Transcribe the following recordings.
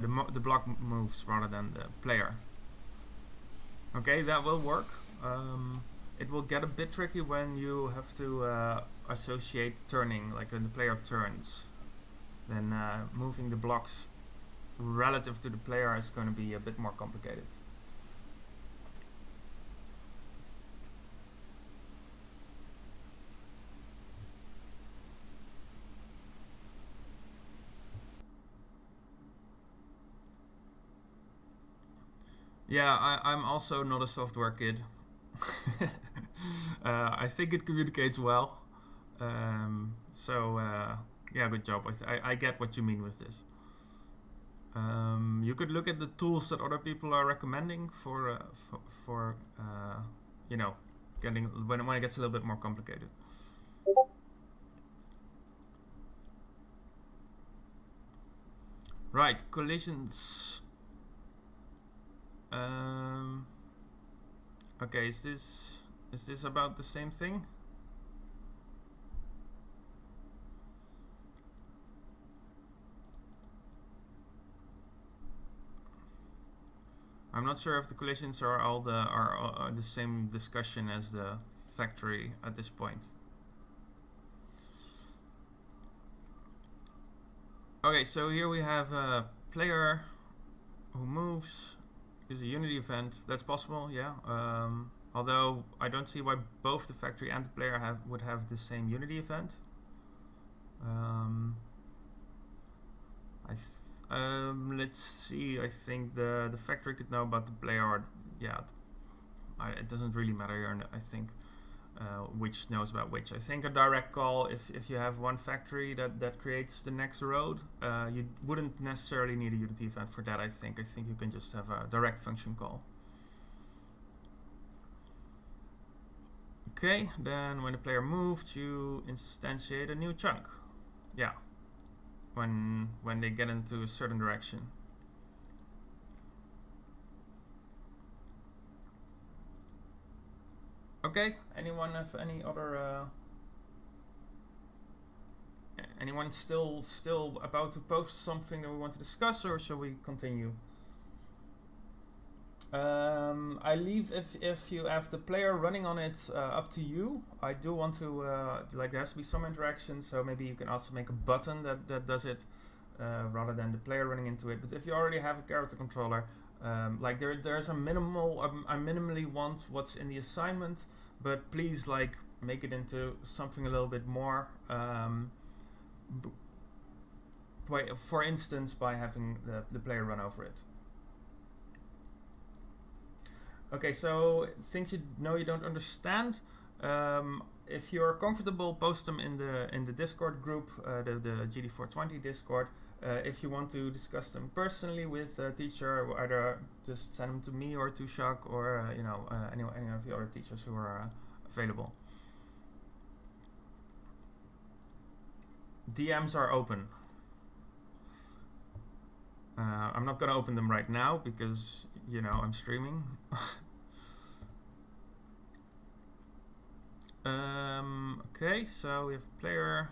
the block moves rather than the player. Okay, that will work. It will get a bit tricky when you have to associate turning, like when the player turns. Then moving the blocks relative to the player is going to be a bit more complicated. Yeah, I'm also not a software kid. I think it communicates well. Yeah, good job. I get what you mean with this. You could look at the tools that other people are recommending for you know, getting when it gets a little bit more complicated. Right, collisions. Okay, is this about the same thing? I'm not sure if the collisions are all the same discussion as the factory at this point. Okay, so here we have a player who moves, is a Unity event. That's possible, yeah. Although I don't see why both the factory and the player would have the same Unity event. Let's see. I think the factory could know about the player. Or, yeah, it doesn't really matter here. I think which knows about which. I think a direct call. If you have one factory that creates the next road, you wouldn't necessarily need a Unity event for that. I think you can just have a direct function call. Okay, then when the player moved, you instantiate a new chunk. Yeah, when they get into a certain direction. Okay, anyone have any other anyone still about to post something that we want to discuss, or shall we continue? I leave if you have the player running on it up to you. I do want to like there has to be some interaction, so maybe you can also make a button that does it rather than the player running into it. But if you already have a character controller, like there's a minimal, I minimally want what's in the assignment, but please like make it into something a little bit more. For instance, by having the player run over it. Okay, so things you don't understand. If you're comfortable, post them in the Discord group, the GD420 Discord. If you want to discuss them personally with a teacher, either just send them to me or to Shak or any of the other teachers who are available. DMs are open. I'm not gonna open them right now because I'm streaming. Okay, so we have player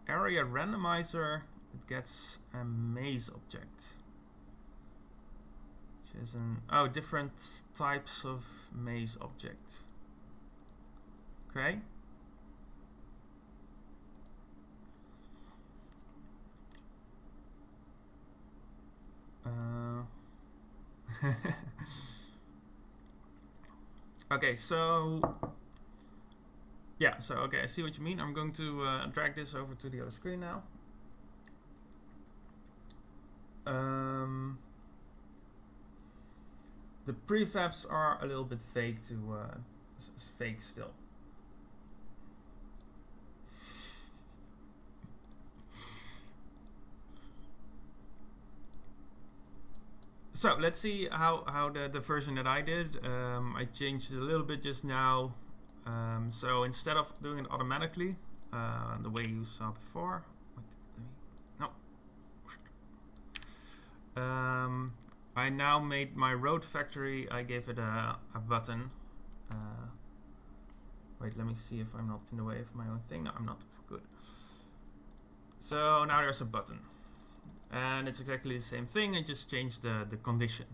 area randomizer. It gets a maze object, which is different types of maze object. Okay. Okay, so yeah, okay, I see what you mean. I'm going to drag this over to the other screen now. The prefabs are a little bit fake fake still. So let's see how the version that I did. I changed it a little bit just now. So instead of doing it automatically, the way you saw before, I now made my road factory. I gave it a button. Wait, let me see if I'm not in the way of my own thing. No, I'm not. Good. So now there's a button. and it's exactly the same thing. I just changed the condition.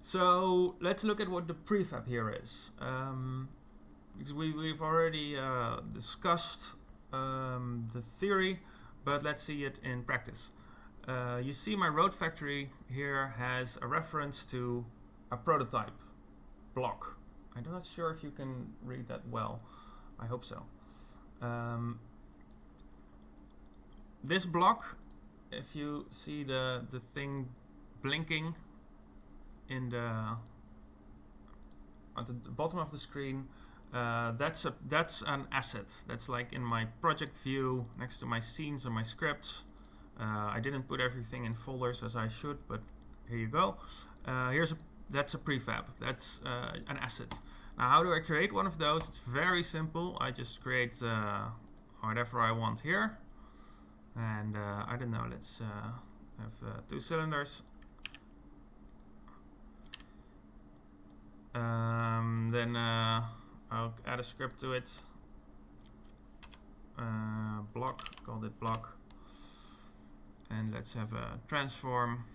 So let's look at what the prefab here is. Because we've already discussed the theory, but let's see it in practice. You see my road factory here has a reference to a prototype block. I'm not sure if you can read that well. I hope so. This block, if you see the thing blinking in at the bottom of the screen, that's an asset. That's like in my project view next to my scenes and my scripts. I didn't put everything in folders as I should, but here you go. That's a prefab. That's an asset. Now, how do I create one of those? It's very simple. I just create whatever I want here, and I don't know. Let's have 2 cylinders. Then I'll add a script to it. Block, call it block, and let's have a transform.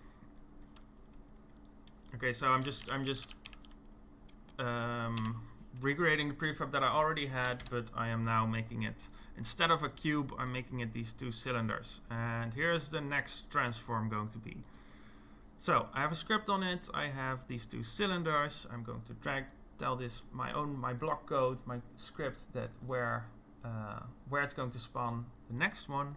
Okay, so I'm just recreating the prefab that I already had, but I am now making it, instead of a cube, I'm making it these 2 cylinders. And here's the next transform going to be. So I have a script on it. I have these 2 cylinders. I'm going to tell this my block code, my script, that where it's going to spawn the next one.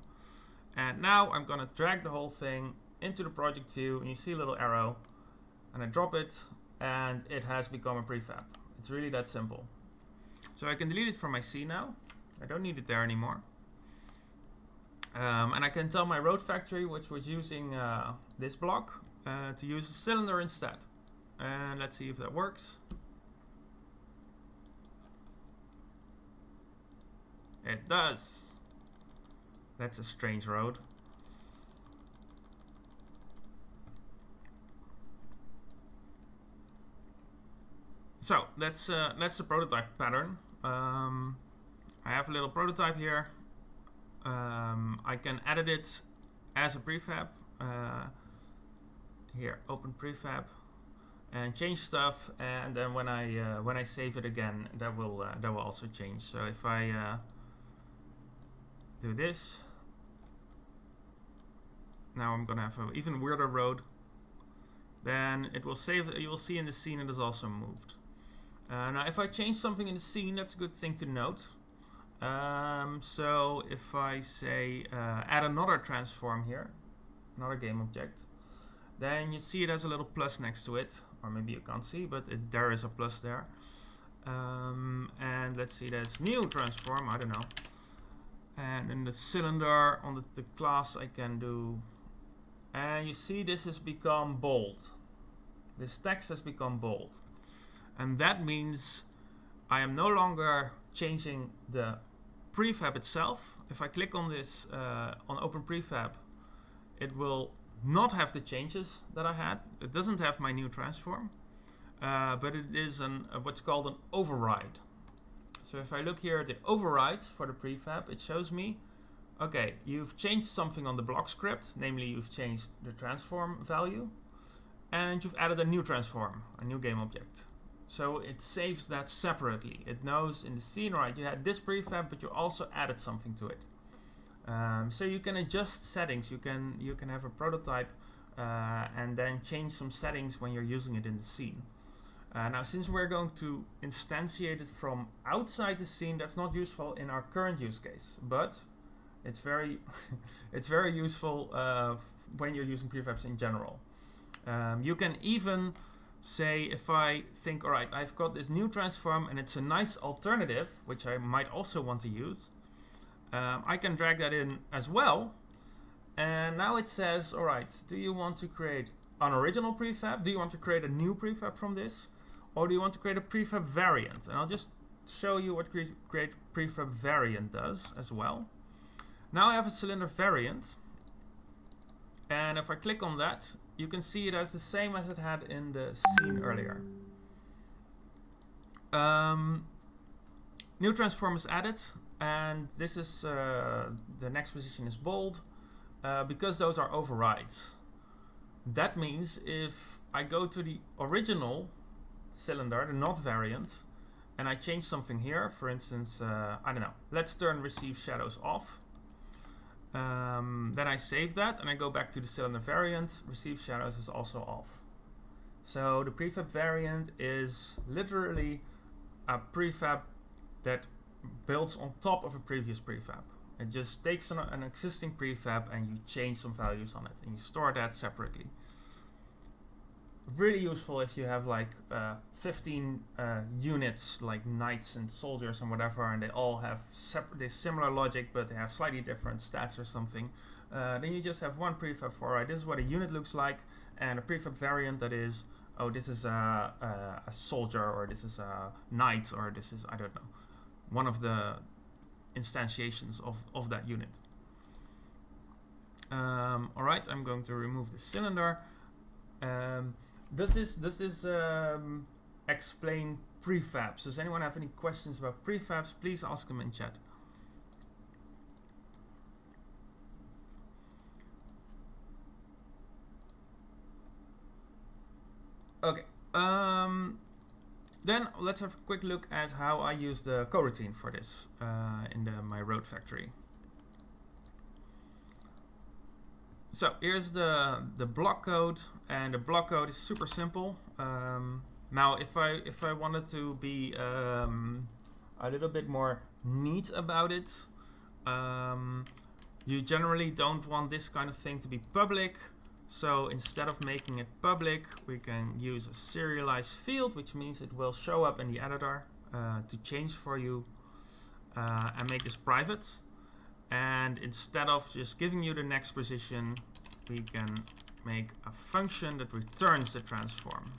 And now I'm going to drag the whole thing into the project view, and you see a little arrow, and I drop it, and it has become a prefab. It's really that simple. So I can delete it from my scene now. I don't need it there anymore. And I can tell my road factory, which was using this block, to use a cylinder instead. And let's see if that works. It does. That's a strange road. So that's the prototype pattern. I have a little prototype here. I can edit it as a prefab. Here, open prefab, and change stuff. And then when I save it again, that will also change. So if I do this, now I'm gonna have an even weirder road. Then it will save. You will see in the scene it is also moved. Now, if I change something in the scene, that's a good thing to note. So if I say add another transform here, another game object, then you see it has a little plus next to it, or maybe you can't see, but there is a plus there. And let's see, there's new transform, I don't know. And in the cylinder on the class I can do, and you see this has become bold. This text has become bold. And that means I am no longer changing the prefab itself. If I click on this, on open prefab, it will not have the changes that I had. It doesn't have my new transform, but it is what's called an override. So if I look here at the overrides for the prefab, it shows me, okay, you've changed something on the block script, namely you've changed the transform value, and you've added a new transform, a new game object. So it saves that separately. It knows in the scene, right, you had this prefab, but you also added something to it. So you can adjust settings. You can have a prototype and then change some settings when you're using it in the scene. Now, since we're going to instantiate it from outside the scene, that's not useful in our current use case, but it's very it's very useful when you're using prefabs in general. You can even say, if I think, all right, I've got this new transform and it's a nice alternative, which I might also want to use, I can drag that in as well. And now it says, all right, do you want to create an original prefab? Do you want to create a new prefab from this? Or do you want to create a prefab variant? And I'll just show you what create prefab variant does as well. Now I have a cylinder variant. And if I click on that, you can see it as the same as it had in the scene earlier. New transform is added, and this is the next position is bold. because those are overrides. That means if I go to the original cylinder, the not variant, and I change something here, for instance, I don't know, let's turn receive shadows off. Then I save that and I go back to the cylinder variant, receive shadows is also off. So the prefab variant is literally a prefab that builds on top of a previous prefab. It just takes an existing prefab and you change some values on it and you store that separately. Really useful if you have like 15 units like knights and soldiers and whatever, and they all have similar logic but they have slightly different stats or something. Then you just have one prefab for, alright, this is what a unit looks like, and a prefab variant that is, oh, this is a soldier, or this is a knight, or this is, I don't know, one of the instantiations of that unit. Alright, I'm going to remove the cylinder. Does this explain prefabs? Does anyone have any questions about prefabs? Please ask them in chat. Okay. Then let's have a quick look at how I use the coroutine for this in my road factory. So here's the block code, and the block code is super simple. Now, if I wanted to be a little bit more neat about it, you generally don't want this kind of thing to be public. So instead of making it public, we can use a serialized field, which means it will show up in the editor to change for you, and make this private. And instead of just giving you the next position, we can make a function that returns the transform.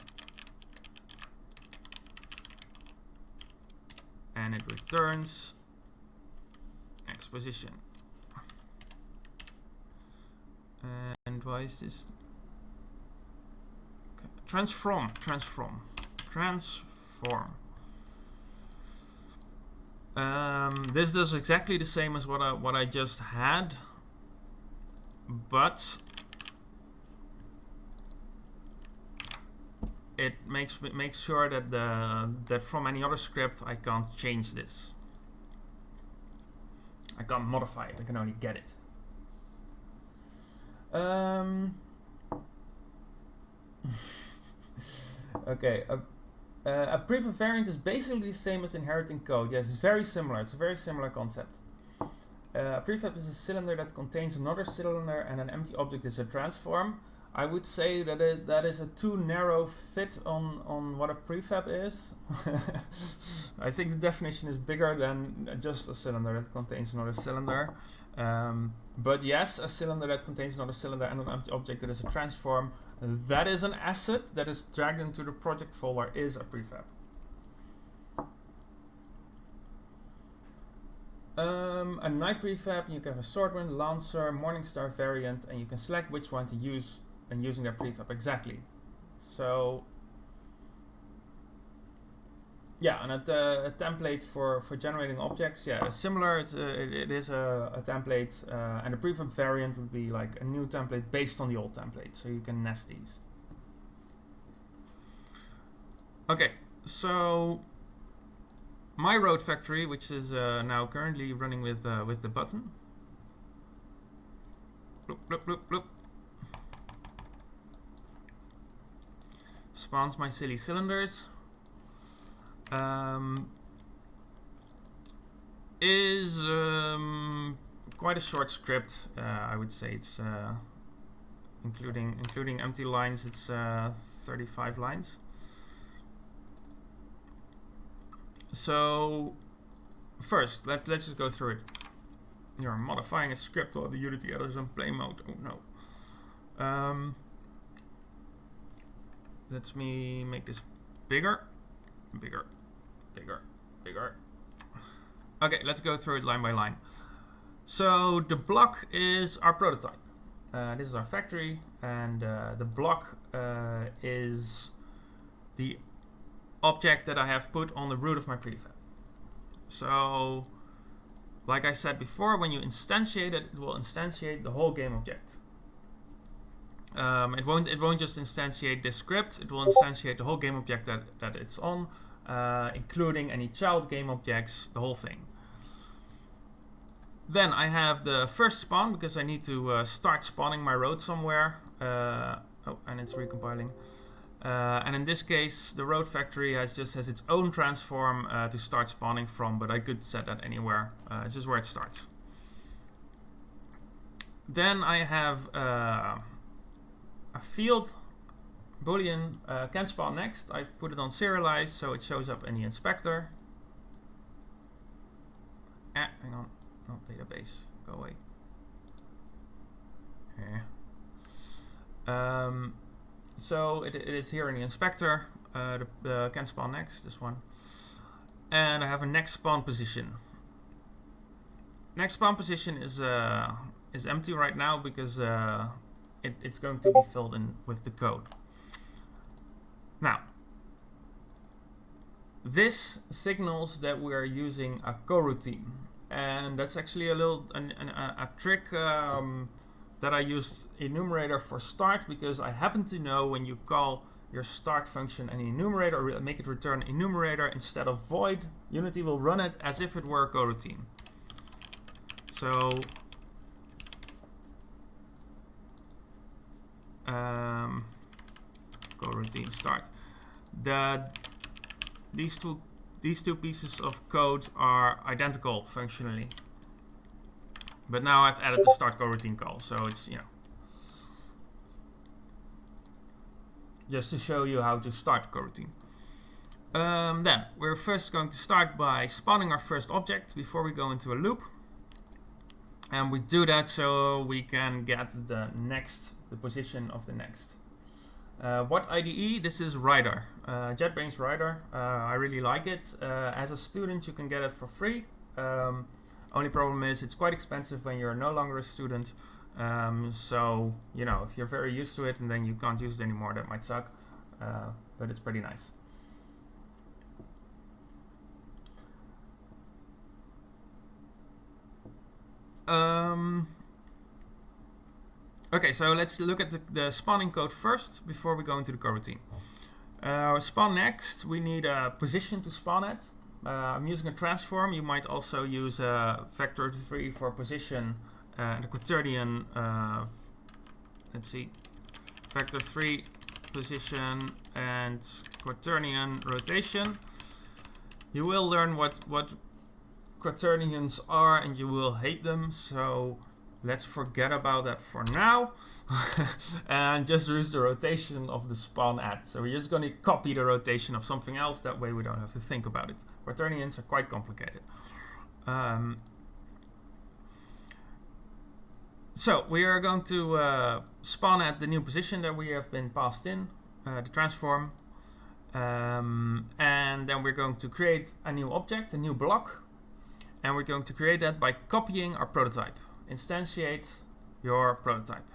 And it returns next position. And why is this? Okay. Transform. This does exactly the same as what I just had, but it makes sure that that from any other script I can't change this. I can't modify it. I can only get it. Okay. A prefab variant is basically the same as inheriting code. Yes, it's very similar. It's a very similar concept. A prefab is a cylinder that contains another cylinder, and an empty object is a transform. I would say that that is a too narrow fit on what a prefab is. I think the definition is bigger than just a cylinder that contains another cylinder. But yes, a cylinder that contains another cylinder and an empty object that is a transform, that is an asset that is dragged into the project folder, is a prefab. A knight prefab, you can have a swordwind, lancer, morningstar variant, and you can select which one to use and using their prefab exactly. So yeah, and a template for generating objects, yeah, similar. It is a template, and a prefab variant would be like a new template based on the old template, so you can nest these. Okay, so my road factory, which is now currently running with the button. Bloop, bloop, bloop, bloop. Spawns my silly cylinders. Is quite a short script. I would say it's including empty lines. It's 35 lines. So first, let's just go through it. You're modifying a script while the Unity editor is on play mode. Oh no. Let me make this bigger. Okay, let's go through it line by line. So the block is our prototype. This is our factory, and the block is the object that I have put on the root of my prefab. So like I said before, when you instantiate it, it will instantiate the whole game object. It won't just instantiate this script, it will instantiate the whole game object that it's on, including any child game objects, the whole thing. Then I have the first spawn, because I need to start spawning my road somewhere. Oh, and it's recompiling. And in this case, the road factory just has its own transform to start spawning from, but I could set that anywhere. It's just where it starts. Then I have a field boolean can spawn next. I put it on serialize so it shows up in the inspector. Hang on, not database, go away. So it is here in the inspector, the can spawn next, this one. And I have a next spawn position. Next spawn position is empty right now because it's going to be filled in with the code. Now, this signals that we are using a coroutine, and that's actually a trick that I used enumerator for start, because I happen to know when you call your start function an enumerator or make it return enumerator instead of void, Unity will run it as if it were a coroutine. So coroutine start. These two pieces of code are identical functionally. But now I've added the start coroutine call, so it's, just to show you how to start coroutine. Then we're first going to start by spawning our first object before we go into a loop. And we do that so we can get the position of the next. What IDE? This is Rider, JetBrains Rider. I really like it. As a student, you can get it for free. Only problem is it's quite expensive when you're no longer a student. So, if you're very used to it and then you can't use it anymore, that might suck. But it's pretty nice. Okay, so let's look at the spawning code first before we go into the coroutine. Spawn next, we need a position to spawn at. I'm using a transform. You might also use vector 3 for position and a quaternion. Let's see, vector 3 position and quaternion rotation. You will learn what quaternions are, and you will hate them. So let's forget about that for now and just use the rotation of the spawn at. So we're just going to copy the rotation of something else. That way we don't have to think about it. Quaternions are quite complicated. So we are going to spawn at the new position that we have been passed in, the transform. And then we're going to create a new object, a new block. And we're going to create that by copying our prototype. Instantiate your prototype,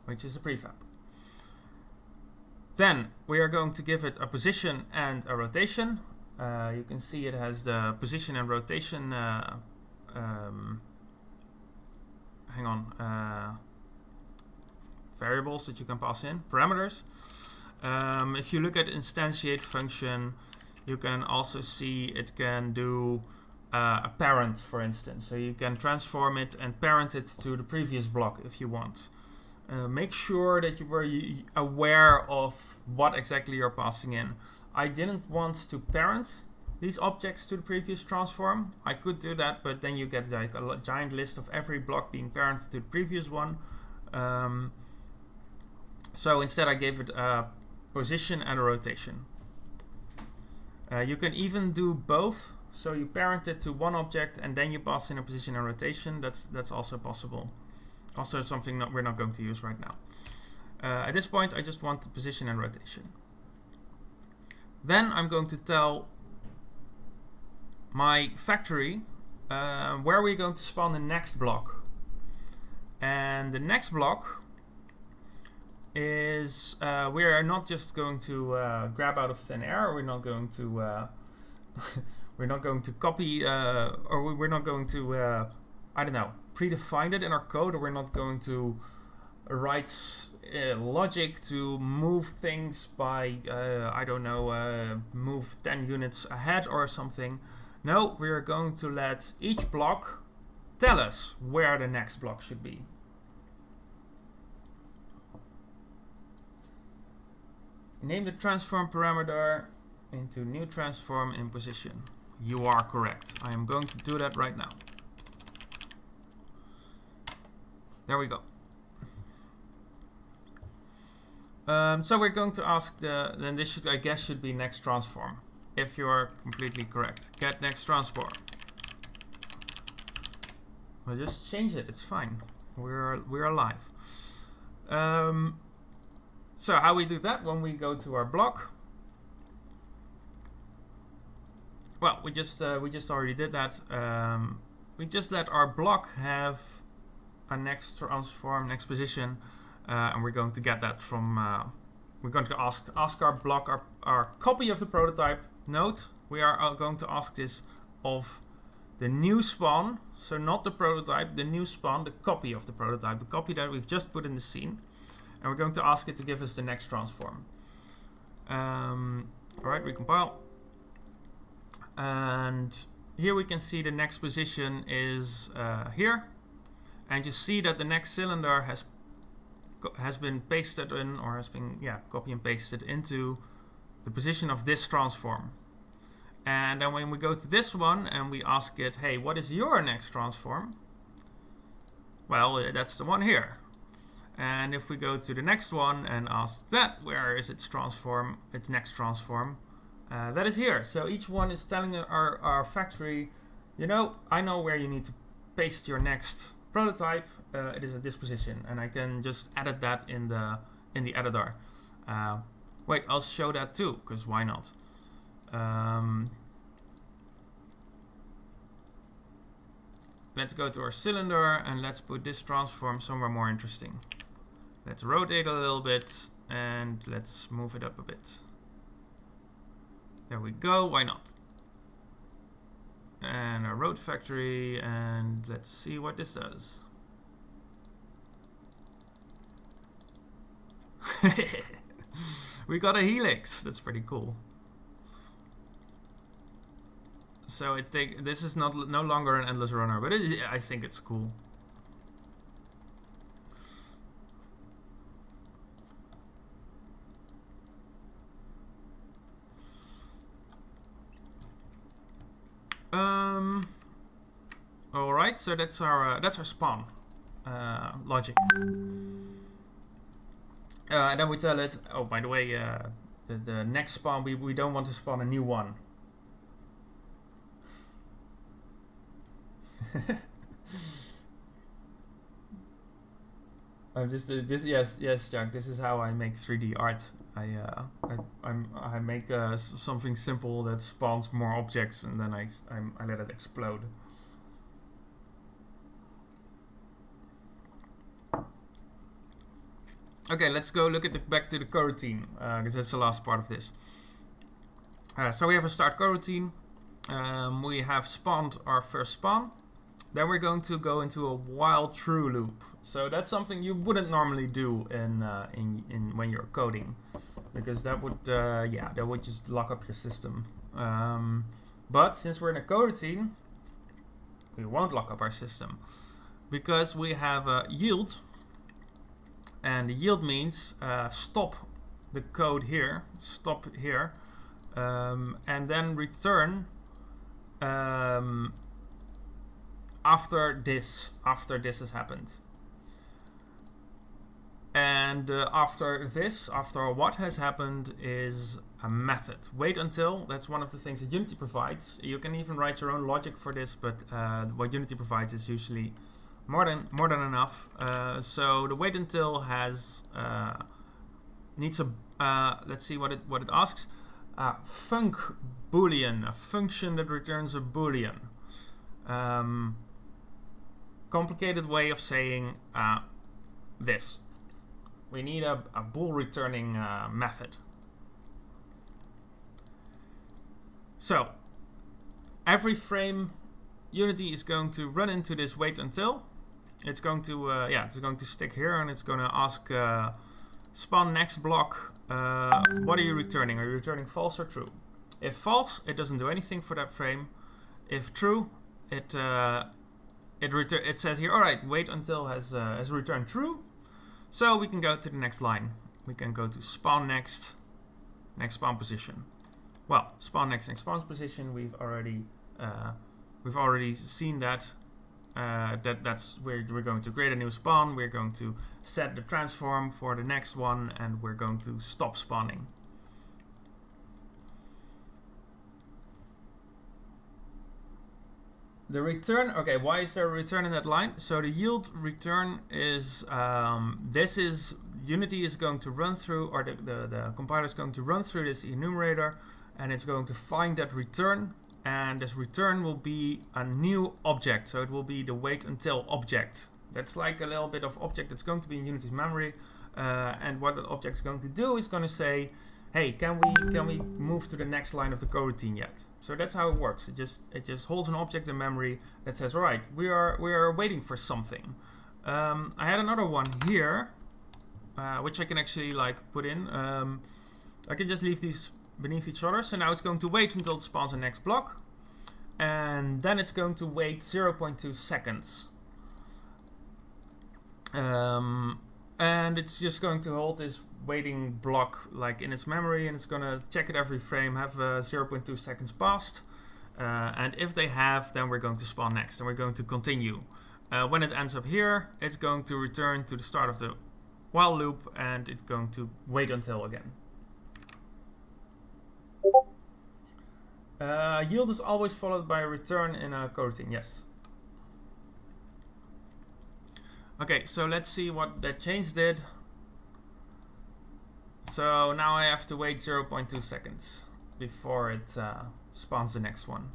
which is a prefab. Then we are going to give it a position and a rotation. You can see it has the position and rotation variables that you can pass in, parameters. If you look at instantiate function, you can also see it can do a parent, for instance. So you can transform it and parent it to the previous block if you want. Make sure that you were aware of what exactly you're passing in. I didn't want to parent these objects to the previous transform. I could do that, but then you get like a giant list of every block being parented to the previous one. So instead I gave it a position and a rotation. You can even do both. So you parent it to one object and then you pass in a position and rotation. That's also possible. Also something that we're not going to use right now. At this point I just want the position and rotation. Then I'm going to tell my factory where we're going to spawn the next block. And the next block is we are not just going to grab out of thin air. We're not going to we're not going to copy or we're not going to I don't know, predefine it in our code, or we're not going to write logic to move things by I don't know, move 10 units ahead or something. No, we're going to let each block tell us where the next block should be. Name the transform parameter into new transform in position. You are correct. I am going to do that right now. There we go. So we're going to ask then this should, I guess, should be next transform. If you are completely correct. Get next transform. We'll just change it, it's fine. We're alive. So how we do that when we go to our block? Well, we just already did that. We just let our block have a next transform, next position, and we're going to get that from. We're going to ask our block, our copy of the prototype. Note, we are going to ask this of the new spawn, so not the prototype, the new spawn, the copy of the prototype, the copy that we've just put in the scene. And we're going to ask it to give us the next transform. Alright, recompile. And here we can see the next position is here. And you see that the next cylinder has been pasted in, or has been, copy and pasted into the position of this transform. And then when we go to this one and we ask it, hey, what is your next transform? Well, that's the one here. And if we go to the next one and ask that, where is its transform, its next transform, that is here. So each one is telling our factory, you know, I know where you need to paste your next prototype. It is at this position, and I can just edit that in the editor. Wait, I'll show that too, because why not? Let's go to our cylinder and let's put this transform somewhere more interesting. Let's rotate a little bit and let's move it up a bit. There we go, why not? And our road factory, and let's see what this does. We got a helix, that's pretty cool. So this is no longer an endless runner, but I think it's cool. All right, so that's our spawn logic. And then we tell it, oh, by the way, the next spawn we don't want to spawn a new one. I'm just yes, Jack. This is how I make 3D art. I make something simple that spawns more objects, and then I let it explode. Okay, let's go look at back to the coroutine, because that's the last part of this. So we have a start coroutine. We have spawned our first spawn. Then we're going to go into a while true loop. So that's something you wouldn't normally do in when you're coding, because that would just lock up your system. But since we're in a coroutine, we won't lock up our system, because we have a yield, and the yield means stop the code here, stop here, and then return after this has happened. And after what has happened is a method. Wait until, that's one of the things that Unity provides. You can even write your own logic for this, but what Unity provides is usually more than enough. So the wait until needs a let's see what it asks. Func boolean, a function that returns a boolean. Complicated way of saying this. We need a bool returning method. So every frame Unity is going to run into this wait until. It's going to it's going to stick here, and it's going to ask spawn next block. What are you returning? Are you returning false or true? If false, it doesn't do anything for that frame. If true, it says here, all right, wait until has returned true. So we can go to the next line. We can go to spawn next spawn position. Well, spawn next spawn position. We've already seen that. That's where we're going to create a new spawn. We're going to set the transform for the next one, and we're going to stop spawning. The return, okay, why is there a return in that line? So the yield return is, Unity is going to run through, or the compiler is going to run through this enumerator, and it's going to find that return, and this return will be a new object. So it will be the wait until object. That's like a little bit of object that's going to be in Unity's memory, and what that object is going to do is going to say, hey, can we move to the next line of the coroutine yet? So that's how it works. It just holds an object in memory that says, all right, we are waiting for something. I had another one here, which I can actually like put in. I can just leave these beneath each other. So now it's going to wait until it spawns the next block, and then it's going to wait 0.2 seconds. And it's just going to hold this waiting block like in its memory, and it's gonna check it every frame, have 0.2 seconds passed, and if they have, then we're going to spawn next, and we're going to continue. When it ends up here, it's going to return to the start of the while loop, and it's going to wait until again. Yield is always followed by a return in a coroutine, yes. Okay, so let's see what that change did. So now I have to wait 0.2 seconds before it spawns the next one.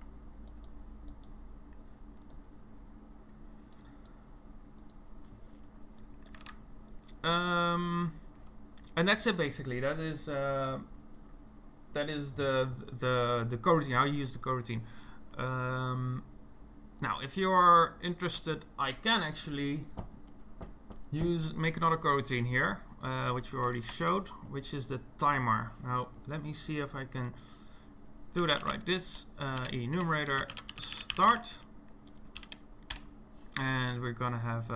And that's it basically. That is the coroutine. How you use the coroutine. Now, if you are interested, I can actually make another coroutine here, which we already showed, which is the timer. Now, let me see if I can do that like this. Enumerator start, and we're gonna have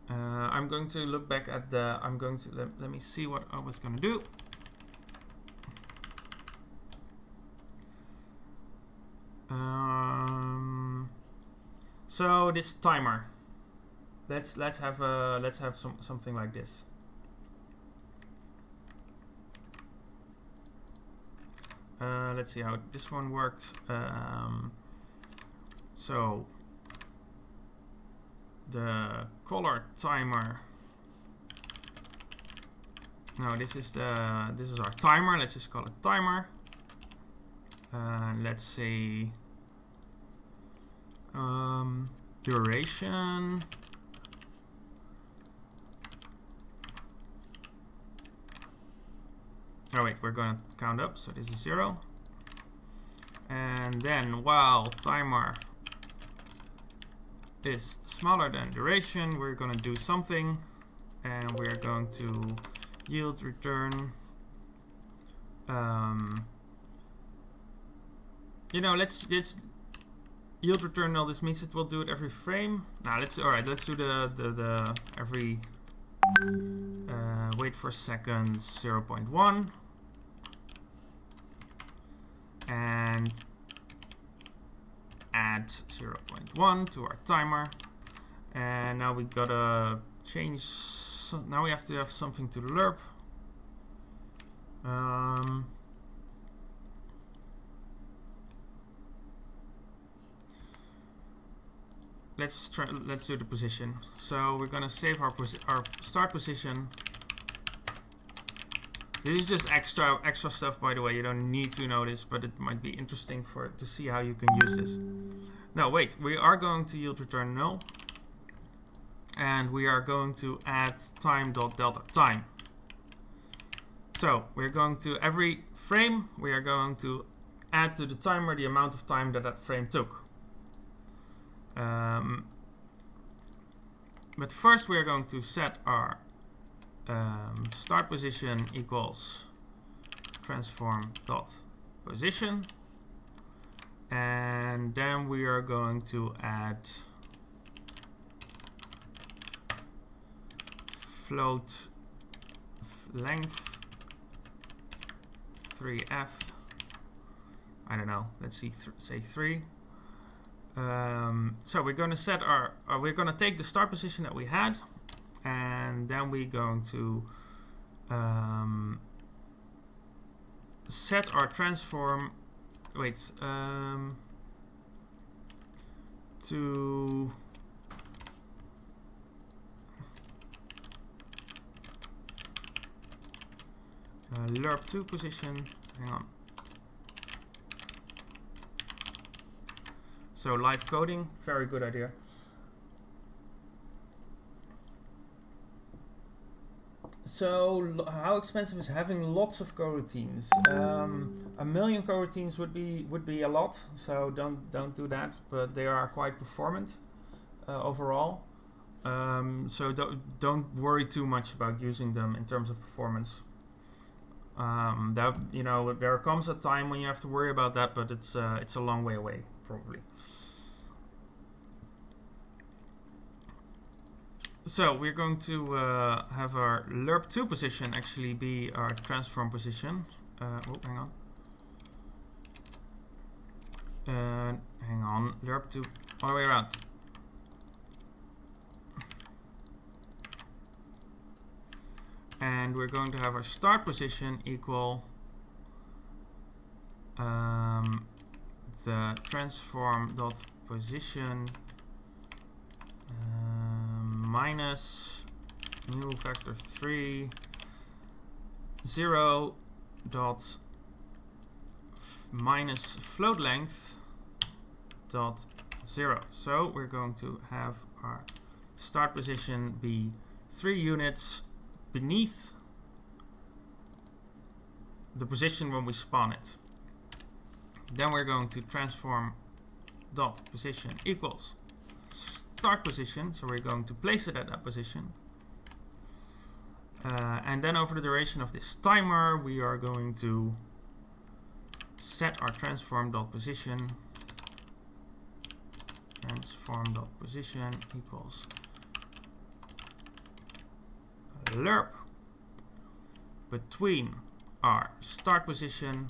I'm going to look back at the. I'm going to let me see what I was gonna do. So this timer. Let's have something like this. Let's see how this one worked. So the color timer. No, this is our timer. Let's just call it timer. Let's say duration. Oh wait, we're gonna count up, so this is 0. And then while timer is smaller than duration, we're gonna do something, and we're going to yield return. You know, let's yield return null. This means it will do it every frame. Now let's do the every wait for seconds 0.1 and add 0.1 to our timer. And now we gotta change. Now we have to have something to the lerp. Let's do the position. So we're gonna save our start position. This is just extra stuff, by the way. You don't need to know this, but it might be interesting to see how you can use this. No, wait. We are going to yield return null, and we are going to add time.delta time. So we're going to, every frame, we are going to add to the timer the amount of time that frame took. But first we are going to set our start position equals transform dot position, and then we are going to add float length 3f. I don't know. Let's see. Say 3. So we're going to set we're going to take the start position that we had, and then we're going to set our transform. Wait. To lerp2 position. Hang on. So live coding, very good idea. So how expensive is having lots of coroutines? 1,000,000 coroutines would be a lot. So don't do that. But they are quite performant overall. So don't worry too much about using them in terms of performance. That, you know, there comes a time when you have to worry about that, but it's a long way away probably. So we're going to have our lerp2 position actually be our transform position. Oh, hang on. Hang on, lerp2 all the way around. And we're going to have our start position equal the transform dot position minus new vector 3 0 dot minus float length dot 0. So we're going to have our start position be 3 units beneath the position when we spawn it. Then we're going to transform dot position equals start position, so we're going to place it at that position. And then over the duration of this timer, we are going to set our transform dot position. Transform dot position equals lerp between our start position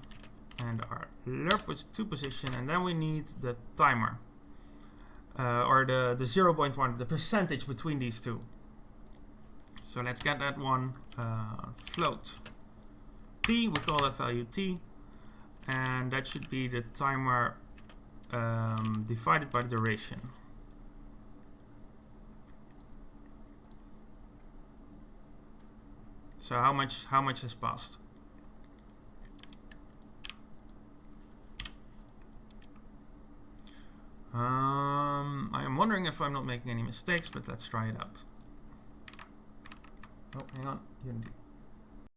and our lerp2 position, and then we need the timer. Or the 0.1, the percentage between these two. So let's get that one. Float t, we call that value t, and that should be the timer divided by the duration. So how much has passed? I am wondering if I'm not making any mistakes, but let's try it out. Oh, hang on.